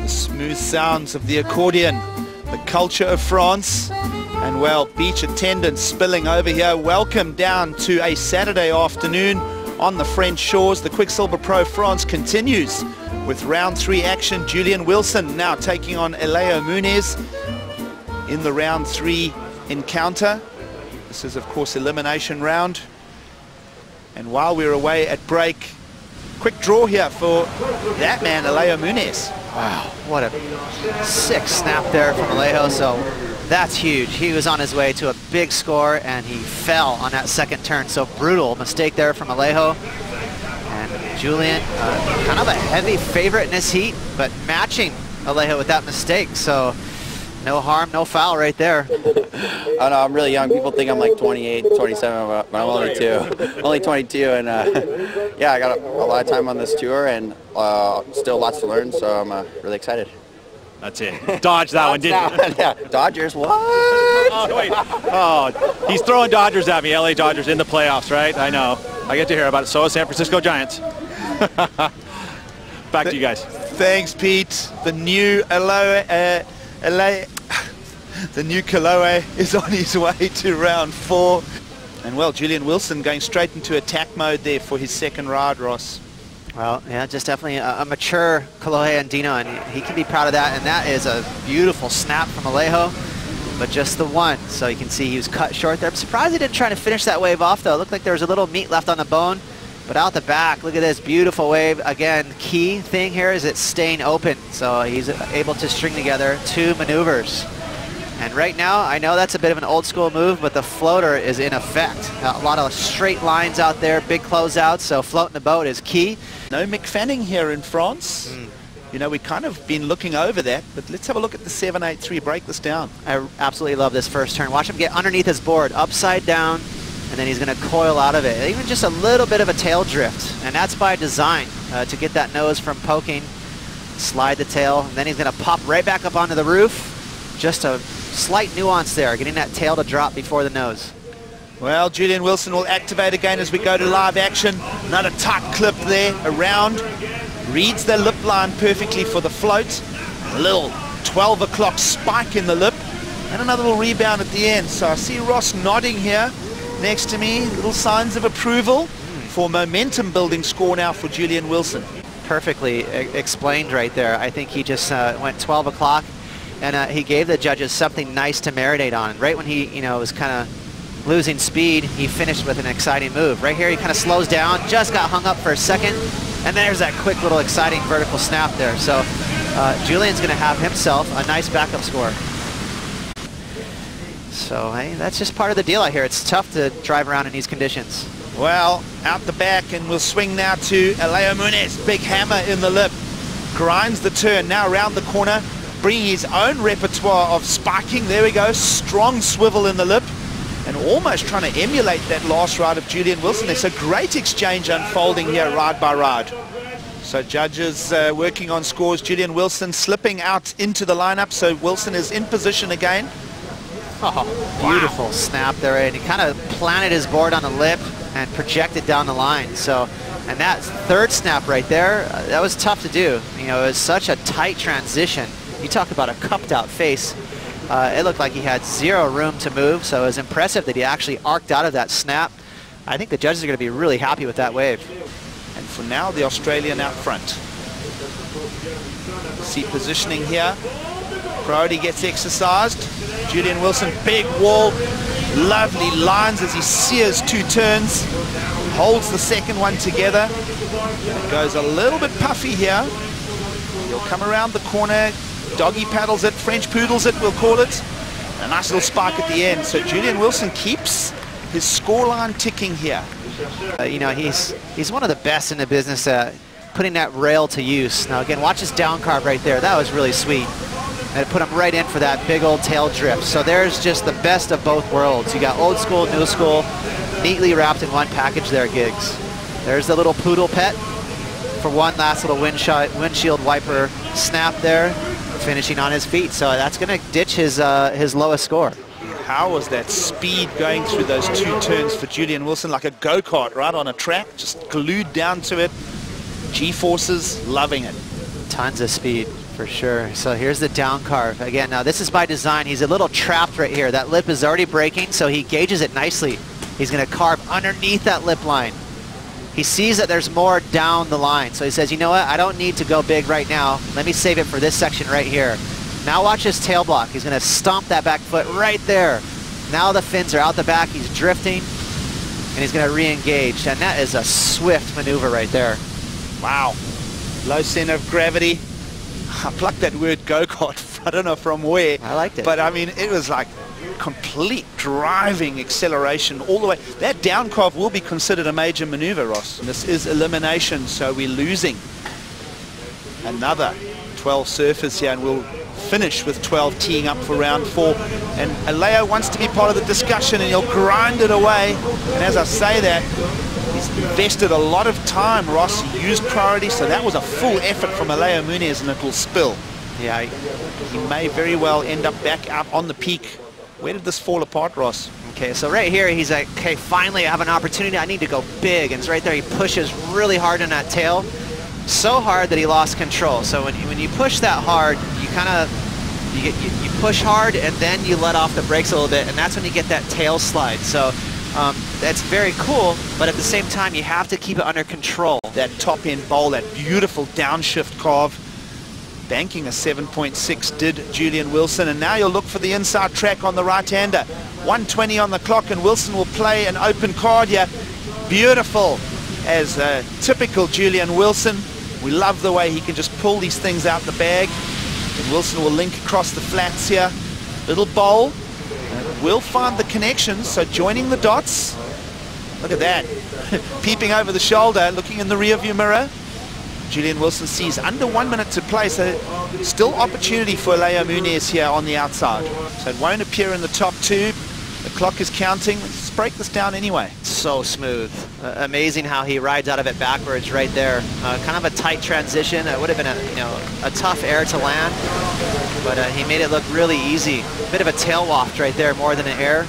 The smooth sounds of the accordion, the culture of France, and well, beach attendance spilling over here. Welcome down to a Saturday afternoon on the French shores. The Quiksilver Pro France continues with round 3 action. Julian Wilson now taking on Alejo Muniz in the round 3 encounter. This is of course elimination round. And while we're away at break, quick draw here for that man, Alejo Muniz. Wow, what a sick snap there from Alejo. So that's huge. He was on his way to a big score and he fell on that second turn. So brutal mistake there from Alejo. And Julian, kind of a heavy favorite in this heat, but matching Alejo with that mistake. So no harm, no foul right there. I know, I'm really young. People think I'm like 28, 27, but I'm only 22, and yeah, I got a lot of time on this tour, and still lots to learn, so I'm really excited. That's it. Dodge that one, didn't you? Yeah, Dodgers, what? Oh, wait. Oh, he's throwing Dodgers at me, LA Dodgers in the playoffs, right? I know. I get to hear about it. So is San Francisco Giants. Back to you guys. Thanks, Pete. The new the new Kaloe is on his way to round 4. And well, Julian Wilson going straight into attack mode there for his second ride, Ross. Well, yeah, just definitely a mature Kalohe Andino, and he can be proud of that. And that is a beautiful snap from Alejo, but just the one. So you can see he was cut short there. I'm surprised he didn't try to finish that wave off, though. It looked like there was a little meat left on the bone. But out the back, look at this beautiful wave. Again, key thing here is it's staying open. So he's able to string together 2 maneuvers. And right now, I know that's a bit of an old school move, but the floater is in effect. A lot of straight lines out there, big closeouts, so floating the boat is key. No McFanning here in France. You know, we kind of been looking over that, but let's have a look at the 783, break this down. I absolutely love this first turn. Watch him get underneath his board, upside down, and then he's going to coil out of it. Even just a little bit of a tail drift, and that's by design to get that nose from poking, slide the tail, and then he's going to pop right back up onto the roof. Just a slight nuance there, getting that tail to drop before the nose. Well, Julian Wilson will activate again as we go to live action. Another tight clip there around. Reads the lip line perfectly for the float. A little 12 o'clock spike in the lip. And another little rebound at the end. So I see Ross nodding here next to me. Little signs of approval for momentum building score now for Julian Wilson. Perfectly explained right there. I think he just went 12 o'clock. And he gave the judges something nice to marinate on. Right when he, was kind of losing speed, he finished with an exciting move. Right here, he kind of slows down, just got hung up for a second, and there's that quick little exciting vertical snap there. So Julian's going to have himself a nice backup score. So hey, that's just part of the deal out here. It's tough to drive around in these conditions. Well, out the back, and we'll swing now to Alejo Muniz. Big hammer in the lip. Grinds the turn, now around the corner. Bringing his own repertoire of spiking. There we go, strong swivel in the lip, and almost trying to emulate that last ride of Julian Wilson. There's a great exchange unfolding here, ride by ride. So judges working on scores. Julian Wilson slipping out into the lineup, so Wilson is in position again. Oh, beautiful snap there, and he kind of planted his board on the lip and projected down the line. So, and that third snap right there, that was tough to do. It was such a tight transition. You talk about a cupped out face. It looked like he had 0 room to move, so it was impressive that he actually arced out of that snap. I think the judges are going to be really happy with that wave. And for now, the Australian out front. See positioning here. Priority gets exercised. Julian Wilson, big wall. Lovely lines as he sears 2 turns. Holds the second one together. It goes a little bit puffy here. He'll come around the corner. Doggy paddles it, French poodles it, we'll call it. A nice little spike at the end. So Julian Wilson keeps his scoreline ticking here. He's one of the best in the business at putting that rail to use. Now again, watch his down carve right there. That was really sweet. And it put him right in for that big old tail drift. So there's just the best of both worlds. You got old school, new school, neatly wrapped in one package there, Gigs. There's the little poodle pet for one last little windshield wiper snap there, finishing on his feet. So that's going to ditch his lowest score. How was that speed going through those 2 turns for Julian Wilson? Like a go-kart right on a track, just glued down to it. G-forces, loving it. Tons of speed. For sure. So here's the down carve. Again, now this is by design. He's a little trapped right here. That lip is already breaking, so he gauges it nicely. He's going to carve underneath that lip line. He sees that there's more down the line, so he says, you know what, I don't need to go big right now. Let me save it for this section right here. Now watch his tail block. He's going to stomp that back foot right there. Now the fins are out the back. He's drifting, and he's going to re-engage. And that is a swift maneuver right there. Wow. Low center of gravity. I plucked that word go-kart. I don't know from where. I liked it. But I mean, it was like complete driving acceleration all the way. That down carve will be considered a major maneuver, Ross. And this is elimination, so we're losing another 12 surfers here, and we'll finish with 12 teeing up for round 4. And Alejo wants to be part of the discussion, and he'll grind it away. And as I say that, he's invested a lot of time, Ross. He used priority, so that was a full effort from Alejo Muniz, and it will spill. Yeah, he may very well end up back up on the peak. Where did this fall apart, Ross? Okay, so right here, he's like, okay, finally I have an opportunity. I need to go big. And it's right there, he pushes really hard on that tail. So hard that he lost control. So when you push that hard, you kind of, you push hard and then you let off the brakes a little bit, and that's when you get that tail slide. So that's very cool, but at the same time, you have to keep it under control. That top end bowl, that beautiful downshift carve, banking a 7.6 did Julian Wilson, and now you'll look for the inside track on the right-hander. 1:20 on the clock, and Wilson will play an open card here. Beautiful, as typical Julian Wilson. We love the way he can just pull these things out the bag. And Wilson will link across the flats here. Little bowl. Will find the connections, so joining the dots. Look at that. Peeping over the shoulder, looking in the rearview mirror. Julian Wilson sees under 1 minute to play, so still opportunity for Alejo Muniz here on the outside. So it won't appear in the top 2. The clock is counting. Let's break this down anyway. So smooth. Amazing how he rides out of it backwards right there. Kind of a tight transition. It would have been a tough air to land, but he made it look really easy. Bit of a tail waft right there more than an air.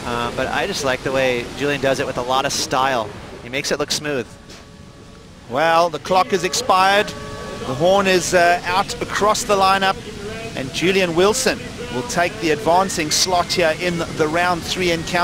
But I just like the way Julian does it with a lot of style. He makes it look smooth. Well, the clock is expired. The horn is out across the lineup, and Julian Wilson will take the advancing slot here in the round 3 encounter.